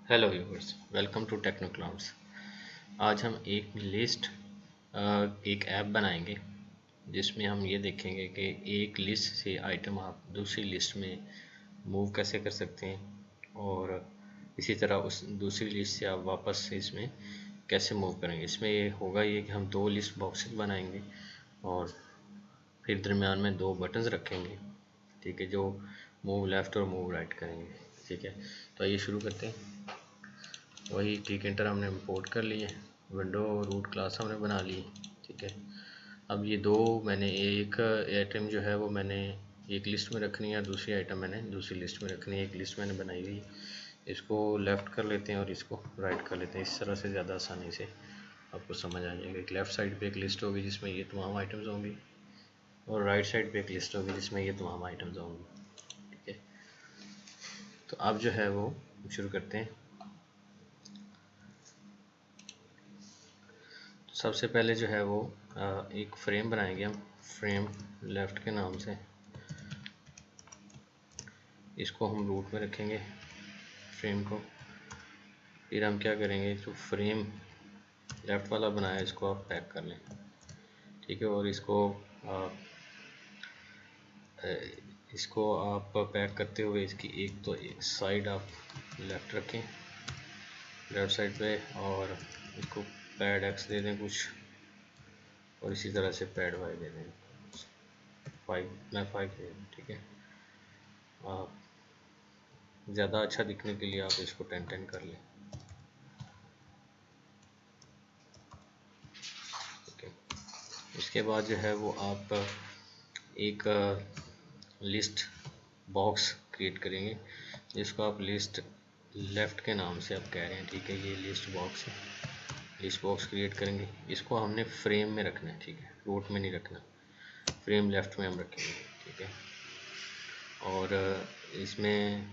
Hello viewers, welcome to Techno Clouds. आज हम एक ऐप बनाएंगे जिसमें हम ये देखेंगे कि एक लिस्ट से आइटम आप दूसरी लिस्ट में मूव कैसे कर सकते हैं और इसी तरह उस दूसरी लिस्ट से आप वापस इसमें कैसे मूव करेंगे। इसमें ये होगा ये कि हम दो लिस्ट बॉक्सेस बनाएंगे और फिर दरम्यान में दो बटन्स रखेंगे, ठीक है, जो मूव लेफ़्ट और मूव राइट करेंगे। ठीक है, तो आइए शुरू करते हैं। वही टिकटर हमने इंपोर्ट कर लिए, विंडो रूट क्लास हमने बना ली। ठीक है, अब ये दो मैंने एक आइटम जो है वो मैंने एक लिस्ट में रखनी है, दूसरी आइटम मैंने दूसरी लिस्ट में रखनी है। एक लिस्ट मैंने बनाई हुई, इसको लेफ़्ट कर लेते हैं और इसको राइट कर लेते हैं। इस तरह से ज़्यादा आसानी से आपको समझ आ जाएगा। एक लेफ़्ट साइड पे एक लिस्ट होगी जिसमें ये तमाम आइटम्स होंगी और राइट साइड पे एक लिस्ट होगी जिसमें ये तमाम आइटम्स होंगी। ठीक है, तो अब जो है वो शुरू करते हैं। सबसे पहले जो है वो एक फ्रेम बनाएंगे हम, फ्रेम लेफ़्ट के नाम से। इसको हम रूट में रखेंगे फ्रेम को। फिर हम क्या करेंगे, जो फ्रेम लेफ़्ट वाला बनाया इसको आप पैक कर लें। ठीक है, और इसको आप पैक करते हुए इसकी एक साइड आप लेफ़्ट रखें, लेफ़्ट साइड पे, और इसको पैड एक्स दे दें कुछ, और इसी तरह से पैड वाई दे दें 5, मैं 5 दे दूँ। ठीक है, आप ज़्यादा अच्छा दिखने के लिए आप इसको 10 कर लें। ओके, इसके बाद जो है वो आप एक लिस्ट बॉक्स क्रिएट करेंगे जिसको आप लिस्ट लेफ़्ट के नाम से आप कह रहे हैं। ठीक है, ये लिस्ट बॉक्स है। लिस्ट बॉक्स क्रिएट करेंगे, इसको हमने फ्रेम में रखना है। ठीक है, रूट में नहीं रखना, फ्रेम लेफ़्ट में हम रखेंगे। ठीक है, और इसमें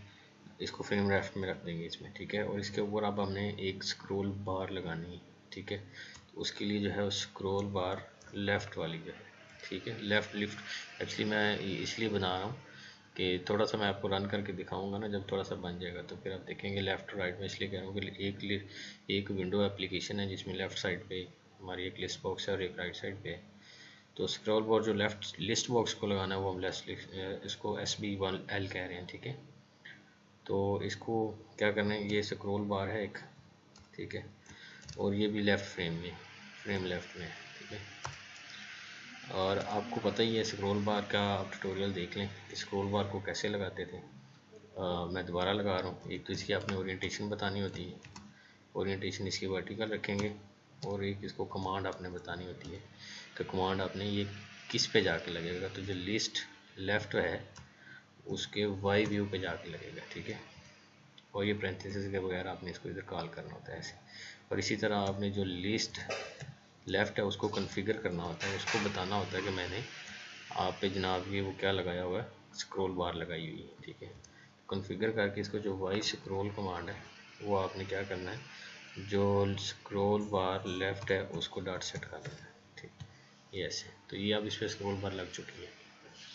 इसको फ्रेम लेफ्ट में रख देंगे इसमें। ठीक है, और इसके ऊपर अब हमने एक स्क्रॉल बार लगानी है। ठीक है, तो उसके लिए जो है स्क्रॉल बार लेफ़्ट वाली जो है, ठीक है, लेफ़्ट लिफ्ट। एक्चुअली मैं इसलिए बना रहा हूँ कि थोड़ा सा मैं आपको रन करके दिखाऊंगा ना, जब थोड़ा सा बन जाएगा तो फिर आप देखेंगे लेफ़्ट राइट में। इसलिए कह रहा हूँ कि एक विंडो एप्लीकेशन है जिसमें लेफ़्ट साइड पे हमारी एक लिस्ट बॉक्स है और एक राइट साइड पे है। तो स्क्रॉल बार जो लेफ़्ट लिस्ट बॉक्स को लगाना है वो हम इसको SB1L कह रहे हैं। ठीक है, तो इसको क्या करना है, ये स्क्रॉल बार है एक, ठीक है, और ये भी लेफ़्ट फ्रेम में, फ्रेम लेफ़्ट में है। ठीक है, और आपको पता ही है स्क्रॉल बार का, आप ट्यूटोरियल देख लें स्क्रॉल बार को कैसे लगाते थे। मैं दोबारा लगा रहा हूँ। एक तो इसकी आपने ओरिएंटेशन बतानी होती है, ओरिएंटेशन इसकी वर्टिकल रखेंगे, और एक इसको कमांड आपने बतानी होती है कि कमांड आपने ये किस पे जाके लगेगा। तो जो लिस्ट लेफ़्ट है उसके वाई व्यू पे जाके लगेगा। ठीक है, और ये पैरेंथेसिस के बगैर आपने इसको इधर कॉल करना होता है ऐसे। और इसी तरह आपने जो लिस्ट लेफ़्ट है उसको कॉन्फ़िगर करना होता है, उसको बताना होता है कि मैंने आप पे जनाब ये वो क्या लगाया हुआ है, स्क्रॉल बार लगाई हुई है। ठीक है, कॉन्फ़िगर करके इसको जो वाई स्क्रॉल कमांड है वो आपने क्या करना है, जो स्क्रॉल बार लेफ़्ट है उसको डॉट सेट कर देना है। ठीक, ये ऐसे। तो ये अब इस पर स्क्रॉल बार लग चुकी है।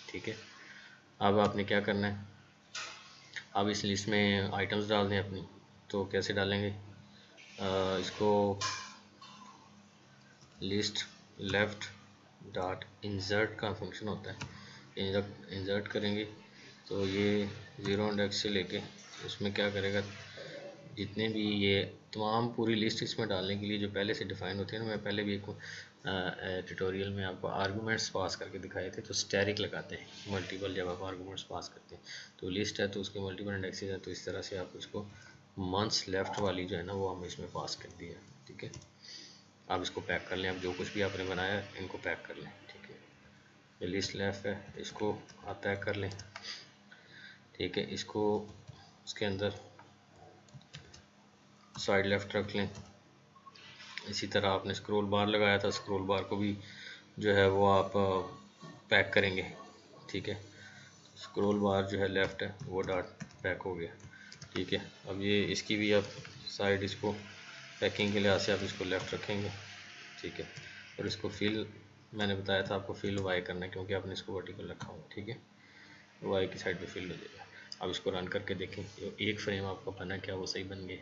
ठीक है, अब आपने क्या करना है, अब इस लिस्ट में आइटम्स डाल दें अपनी। तो कैसे डालेंगे, इसको लिस्ट लेफ़्ट डॉट इंसर्ट का फंक्शन होता है, इंसर्ट करेंगे तो ये 0 इंडेक्स से लेके उसमें क्या करेगा, जितने भी ये तमाम पूरी लिस्ट इसमें डालने के लिए जो पहले से डिफ़ाइन होती है ना, मैं पहले भी एक ट्यूटोरियल में आपको आर्गूमेंट्स पास करके दिखाए थे। तो स्टैरिक लगाते हैं मल्टीपल, जब आप आर्गूमेंट्स पास करते हैं तो लिस्ट है तो उसके मल्टीपल इंडेक्सेस है, तो इस तरह से आप उसको मंथ्स लेफ़्ट वाली जो है ना वो हम इसमें पास कर दिया। ठीक है, आप इसको पैक कर लें, अब जो कुछ भी आपने बनाया इनको पैक कर लें। ठीक है, ये लिस्ट लेफ़्ट है, इसको आप पैक कर लें। ठीक है, इसको उसके अंदर साइड लेफ़्ट रख लें। इसी तरह आपने स्क्रॉल बार लगाया था, स्क्रॉल बार को भी जो है वो आप पैक करेंगे। ठीक है, स्क्रॉल बार जो है लेफ़्ट है वो डॉट पैक हो गया। ठीक है, अब ये इसकी भी आप साइड, इसको पैकिंग के लिहाज से आप इसको लेफ़्ट रखेंगे। ठीक है, और इसको फिल, मैंने बताया था आपको फिल वाई करना है क्योंकि आपने इसको वर्टिकल रखा हुआ। ठीक है, वाई की साइड पे फिल हो जाएगा। अब इसको रन करके देखें, एक फ्रेम आपका बना क्या वो सही बन गया।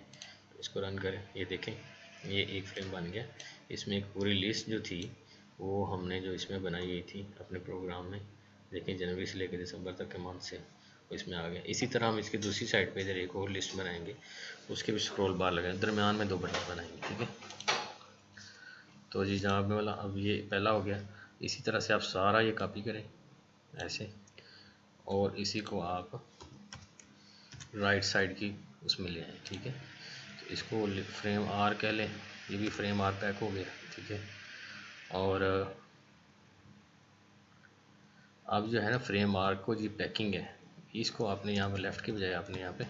तो इसको रन करें, ये देखें ये एक फ्रेम बन गया। इसमें एक पूरी लिस्ट जो थी वो हमने जो इसमें बनाई हुई थी अपने प्रोग्राम में, देखें जनवरी से लेकर दिसंबर तक के मंथ से इसमें आ गया। इसी तरह हम इसकी दूसरी साइड पे इधर एक और लिस्ट बनाएंगे, उसके भी स्क्रॉल बार लगाएंगे, दरमियान में 2 बटन बनाएंगे, ठीक है। तो जी जहाँ पे वाला अब ये पहला हो गया। इसी तरह से आप सारा ये कॉपी करें ऐसे, और इसी को आप राइट साइड की उसमें ले आए, ठीक है। तो इसको फ्रेम आर कह लें, ये भी फ्रेम आर पैक हो गया, ठीक है। और अब जो है ना फ्रेम आर को जी पैकिंग है, इसको आपने यहाँ पे लेफ़्ट के बजाय आपने यहाँ पे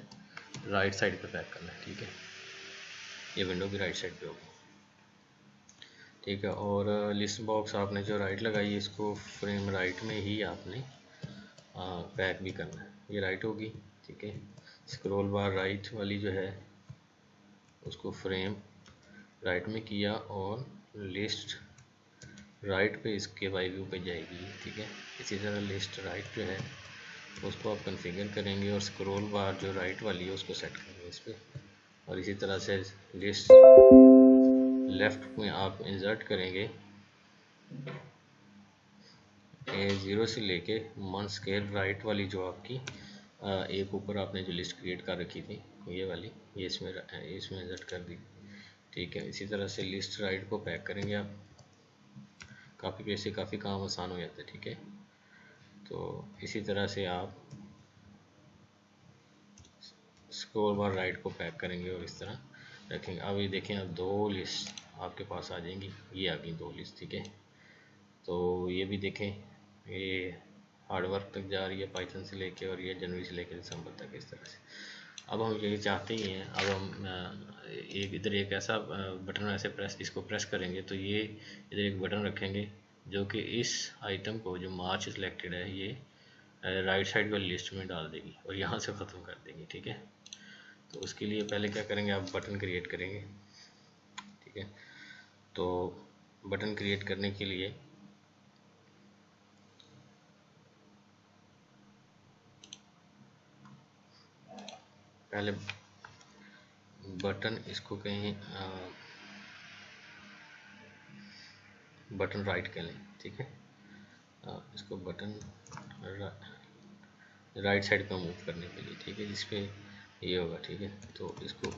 राइट साइड पे पैक करना है, ठीक है। ये विंडो भी राइट साइड पे होगी, ठीक है। और लिस्ट बॉक्स आपने जो राइट लगाई है इसको फ्रेम राइट में ही आपने पैक भी करना है, ये राइट होगी, ठीक है। स्क्रॉल बार राइट वाली जो है उसको फ्रेम राइट में किया और लिस्ट राइट पे इसके वाई व्यू पे जाएगी, ठीक है। इसी तरह लिस्ट राइट जो है उसको आप कॉन्फ़िगर करेंगे और स्क्रॉल बार जो राइट वाली है उसको सेट करेंगे इस पर। और इसी तरह से लिस्ट लेफ़्ट में आप इंसर्ट करेंगे A0 से लेके मंथ स्केल राइट वाली जो आपकी एक ऊपर आपने जो लिस्ट क्रिएट कर रखी थी ये वाली, ये इसमें इंसर्ट कर दी, ठीक है। इसी तरह से लिस्ट राइट को पैक करेंगे आप, काफ़ी पेज से काफ़ी काम आसान हो जाता है, ठीक है। तो इसी तरह से आप स्क्रॉल बार राइट को पैक करेंगे और इस तरह रखेंगे। अब ये देखें अब 2 लिस्ट आपके पास आ जाएंगी, ये आ गई 2 लिस्ट, ठीक है। तो ये भी देखें ये हार्ड वर्क तक जा रही है पाइथन से लेके, और ये जनवरी से लेकर दिसंबर तक इस तरह से। अब हम ये चाहते ही हैं, अब हम एक इधर एक ऐसा बटन ऐसे प्रेस, इसको प्रेस करेंगे तो ये इधर एक बटन रखेंगे जो कि इस आइटम को जो मार्च सिलेक्टेड है ये राइट साइड वाली लिस्ट में डाल देगी और यहाँ से ख़त्म कर देंगे, ठीक है। तो उसके लिए पहले क्या करेंगे, आप बटन क्रिएट करेंगे, ठीक है। तो बटन क्रिएट करने के लिए पहले बटन इसको कहीं बटन राइट कर लें, ठीक है। इसको बटन राइट साइड पे मूव करने के लिए, ठीक है, जिस पे ये होगा, ठीक है। तो इसको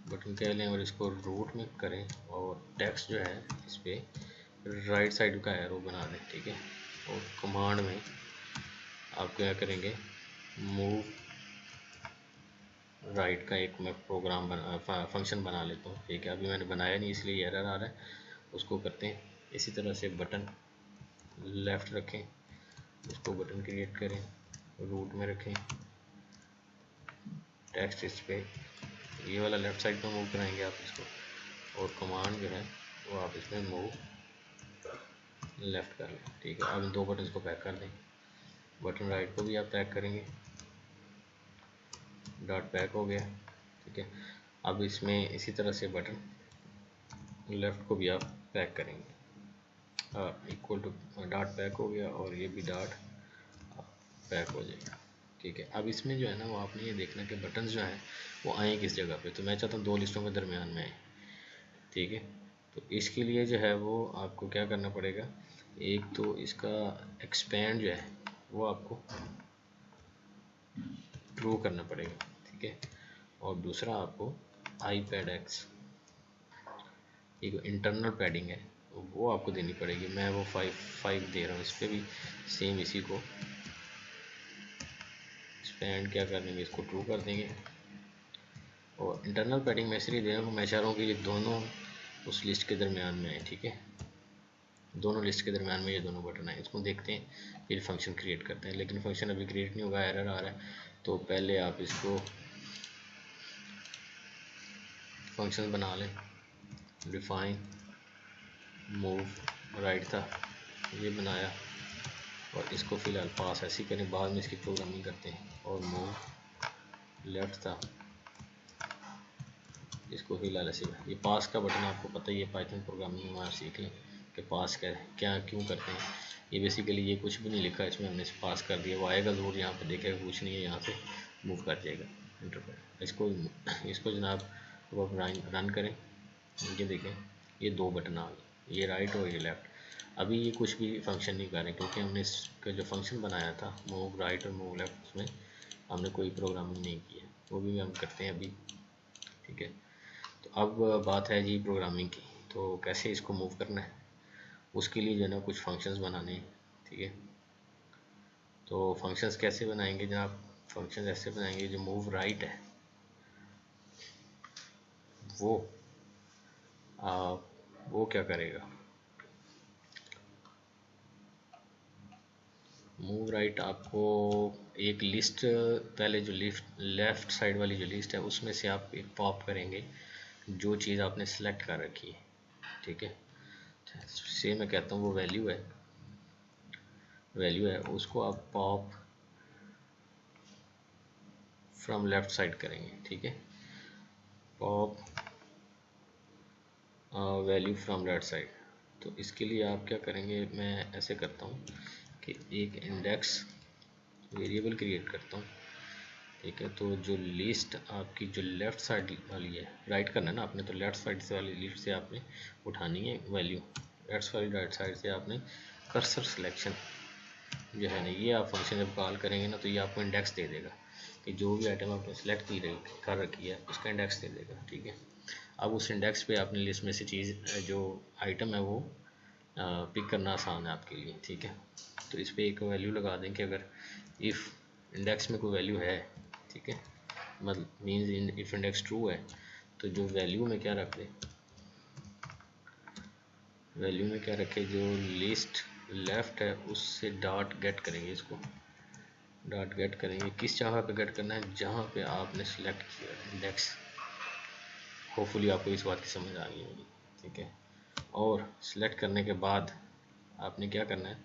बटन कह लें और इसको रूट में करें और टेक्स्ट जो है इस पर राइट साइड का एरो बना दें, ठीक है। और कमांड में आप क्या करेंगे, मूव राइट का एक मैं प्रोग्राम फंक्शन बना लेता हूँ, ठीक है। अभी मैंने बनाया नहीं इसलिए एरर आ रहा है, उसको करते हैं। इसी तरह से बटन लेफ़्ट रखें, इसको बटन क्रिएट करें, रूट में रखें, टेक्स्ट इस पे ये वाला लेफ़्ट साइड पे मूव कराएंगे आप इसको, और कमांड जो है वो आप इसमें मूव लेफ़्ट कर लें, ठीक है। अब इन 2 बटन को पैक कर दें, बटन राइट को भी आप पैक करेंगे, डॉट पैक हो गया, ठीक है। अब इसमें इसी तरह से बटन लेफ़्ट को भी आप पैक करेंगे, इक्वल टू डॉट पैक हो गया और ये भी डॉट पैक हो जाएगा, ठीक है। अब इसमें जो है ना वो आपने ये देखना कि बटन जो हैं वो आए किस जगह पे। तो मैं चाहता हूँ 2 लिस्टों के दरमियान में आए, ठीक है। तो इसके लिए जो है वो आपको क्या करना पड़ेगा, एक तो इसका एक्सपेंड जो है वो आपको ट्रू करना पड़ेगा, ठीक है। और दूसरा आपको iPadX एक इंटरनल पैडिंग है वो आपको देनी पड़ेगी। मैं वो 5 दे रहा हूँ, इस पर भी सेम इसी को एक्सपेंड क्या कर देंगे, इसको ट्रू कर देंगे। और इंटरनल पैडिंग मैं इसलिए दे रहा हूँ, मैं चाह रहा हूँ कि ये दोनों उस लिस्ट के दरमियान में आए, ठीक है। दोनों लिस्ट के दरमियान में ये दोनों बटन आए, इसको देखते हैं फिर फंक्शन क्रिएट करते हैं। लेकिन फंक्शन अभी क्रिएट नहीं होगा, एरर आ रहा है। तो पहले आप इसको फंक्शन बना लें, डिफाइन मूव राइट था ये बनाया, और इसको फ़िलहाल पास ऐसे ही करें, बाद में इसकी प्रोग्रामिंग करते हैं। और मूव लेफ़्ट था, इसको फ़िलहाल ऐसे, ये पास का बटन आपको पता ही है, पाइथन प्रोग्रामिंग में आप सीख लें कि पास क्या क्यों करते हैं। ये बेसिकली ये कुछ भी नहीं लिखा इसमें, हमने पास कर दिया, वो आएगा ज़रूर, यहाँ पे देखेगा कुछ नहीं है, यहाँ से मूव कर जाएगा इंटर पर। इसको जनाब अब आप रन करें, ये देखें ये दो बटन आ गए, ये राइट और ये लेफ़्ट। अभी ये कुछ भी फंक्शन नहीं कर रहे क्योंकि हमने इसका जो फंक्शन बनाया था मूव राइट और मूव लेफ़्ट, उसमें हमने कोई प्रोग्रामिंग नहीं की है, वो भी हम करते हैं अभी। ठीक है, तो अब बात है जी प्रोग्रामिंग की, तो कैसे इसको मूव करना है, उसके लिए जो है ना कुछ फंक्शंस बनाने हैं। ठीक है, तो फंक्शंस कैसे बनाएंगे जनाब, फंक्शन ऐसे बनाएंगे, जो मूव राइट है वो वो क्या करेगा, मूव राइट आपको एक लिस्ट, पहले जो लेफ्ट साइड वाली जो लिस्ट है उसमें से आप एक पॉप करेंगे जो चीज़ आपने सेलेक्ट कर रखी है। ठीक है, से मैं कहता हूँ वो वैल्यू है, उसको आप पॉप फ्रॉम लेफ्ट साइड करेंगे। ठीक है, pop value from left side. तो इसके लिए आप क्या करेंगे, मैं ऐसे करता हूँ कि एक इंडेक्स वेरिएबल क्रिएट करता हूँ। ठीक है, तो जो लिस्ट आपकी जो लेफ़्ट साइड वाली है, राइट करना है ना आपने, तो लेफ़्ट साइड से वाली लिस्ट से आपने उठानी है वैल्यू, लेफ्ट वाली राइट साइड से आपने कर्सर सिलेक्शन जो है ना, ये आप फंक्शन जब कॉल करेंगे ना तो ये आपको इंडेक्स दे देगा कि जो भी आइटम आपने सेलेक्ट कर रखी है उसका इंडेक्स दे देगा। ठीक है, अब उस इंडेक्स पे आपने लिस्ट में से चीज़ जो आइटम है वो पिक करना आसान है आपके लिए। ठीक है, तो इस पर एक वैल्यू लगा दें कि अगर इफ़ इंडेक्स में कोई वैल्यू है, ठीक है, मतलब मीन्स इफ इंडेक्स ट्रू है, तो जो वैल्यू में क्या रख दे, वैल्यू में क्या रखे, जो लिस्ट लेफ़्ट है उससे डॉट गेट करेंगे, इसको डॉट गेट करेंगे, किस जगह पे गेट करना है, जहाँ पे आपने सेलेक्ट किया इंडेक्स। होपफुली आपको इस बात की समझ आ गई होगी। ठीक है, और सिलेक्ट करने के बाद आपने क्या करना है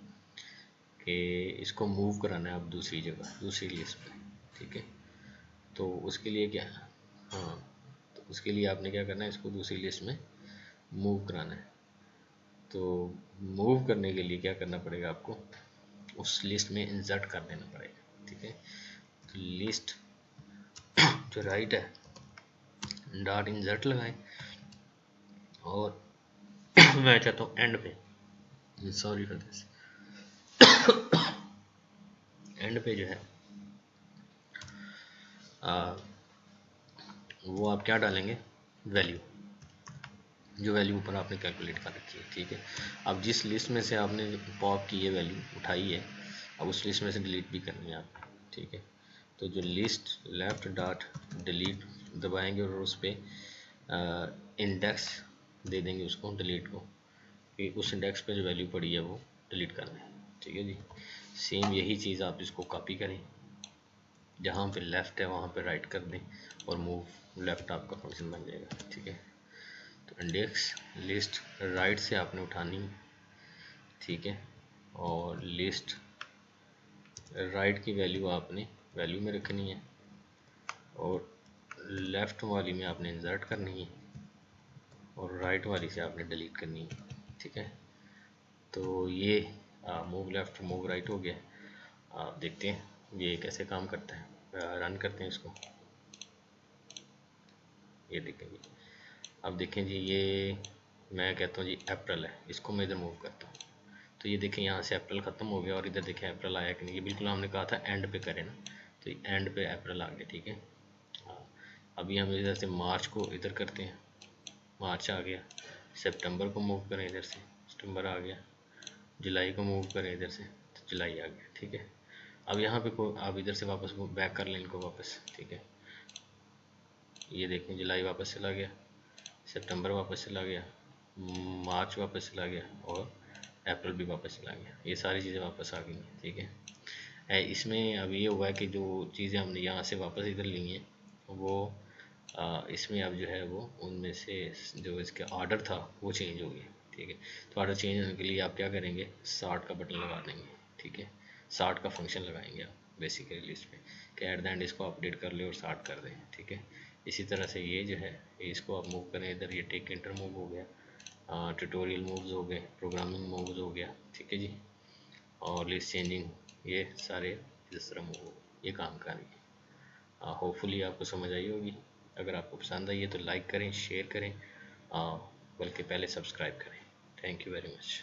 कि इसको मूव कराना है आप दूसरी जगह, दूसरी लिस्ट पे। ठीक है, तो उसके लिए क्या, हाँ, तो उसके लिए आपने क्या करना है, इसको दूसरी लिस्ट में मूव कराना है। तो मूव करने के लिए क्या करना पड़ेगा आपको, उस लिस्ट में इंसर्ट कर देना पड़ेगा। ठीक है, तो लिस्ट जो राइट है डॉट इंसर्ट लगाएं, और मैं चाहता हूँ एंड पे, सॉरी फॉर दिस, एंड पे जो है वो आप क्या डालेंगे, वैल्यू, जो वैल्यू ऊपर आपने कैलकुलेट कर रखी है। ठीक है, अब जिस लिस्ट में से आपने पॉप की ये वैल्यू उठाई है, अब उस लिस्ट में से डिलीट भी करनी है आप। ठीक है, तो जो लिस्ट लेफ्ट डॉट डिलीट दबाएंगे और उस पर इंडेक्स दे देंगे उसको, डिलीट को, कि उस इंडेक्स पे जो वैल्यू पड़ी है वो डिलीट करना है। ठीक है जी, सेम यही चीज़ आप इसको कॉपी करें, जहाँ पे लेफ़्ट है वहाँ पे राइट कर दें और मूव लेफ़्ट आपका फंक्शन बन जाएगा। ठीक है, तो इंडेक्स लिस्ट राइट से आपने उठानी है। ठीक है, और लिस्ट राइट की वैल्यू आपने वैल्यू में रखनी है, और लेफ़्ट वाली में आपने इंसर्ट करनी है, और राइट वाली से आपने डिलीट करनी है। ठीक है, तो ये मूव लेफ़्ट मूव राइट हो गया। आप देखते हैं ये कैसे काम करता है, रन करते हैं इसको, ये देखें जी, अब देखें जी, ये मैं कहता हूँ जी अप्रैल है, इसको मैं इधर मूव करता हूँ, तो ये देखें यहाँ से अप्रैल ख़त्म हो गया, और इधर देखें अप्रैल आया कि नहीं, ये बिल्कुल हमने कहा था एंड पे करें ना, तो एंड पे अप्रैल आ गया। ठीक है, हाँ, अभी हम इधर से मार्च को इधर करते हैं, मार्च आ गया, सितंबर को मूव करें इधर से, सितंबर आ गया, जुलाई को मूव करें इधर से, तो जुलाई आ गया। ठीक है, अब यहाँ पे को आप इधर से वापस बैक कर लें इनको वापस। ठीक है, ये देखें जुलाई वापस चला गया, सितंबर वापस चला गया, मार्च वापस चला गया, और अप्रैल भी वापस चला गया, ये सारी चीज़ें वापस आ गई। ठीक है, इसमें अब ये हुआ है कि जो चीज़ें हमने यहाँ से वापस इधर ली हैं वो इसमें अब जो है वो उनमें से जो इसके ऑर्डर था वो चेंज हो गया। ठीक है, तो ऑर्डर चेंज होने के लिए आप क्या करेंगे, सार्ट का बटन लगा देंगे। ठीक है, सार्ट का फंक्शन लगाएंगे आप बेसिकली लिस्ट पे, कि एट द एंड इसको अपडेट कर ले और सार्ट कर दें। ठीक है, इसी तरह से ये जो है इसको आप मूव करें इधर, ये टेक इंटर मूव हो गया, ट्यूटोरियल मूव्स हो गए, प्रोग्रामिंग मूव्स हो गया, ठीक है जी, और लिस्ट चेंजिंग, ये सारे इस तरह मूव ये काम करेंगे। होपफुली आपको समझ आई होगी। अगर आपको पसंद आई है तो लाइक करें, शेयर करें, बल्कि पहले सब्सक्राइब करें। Thank you very much.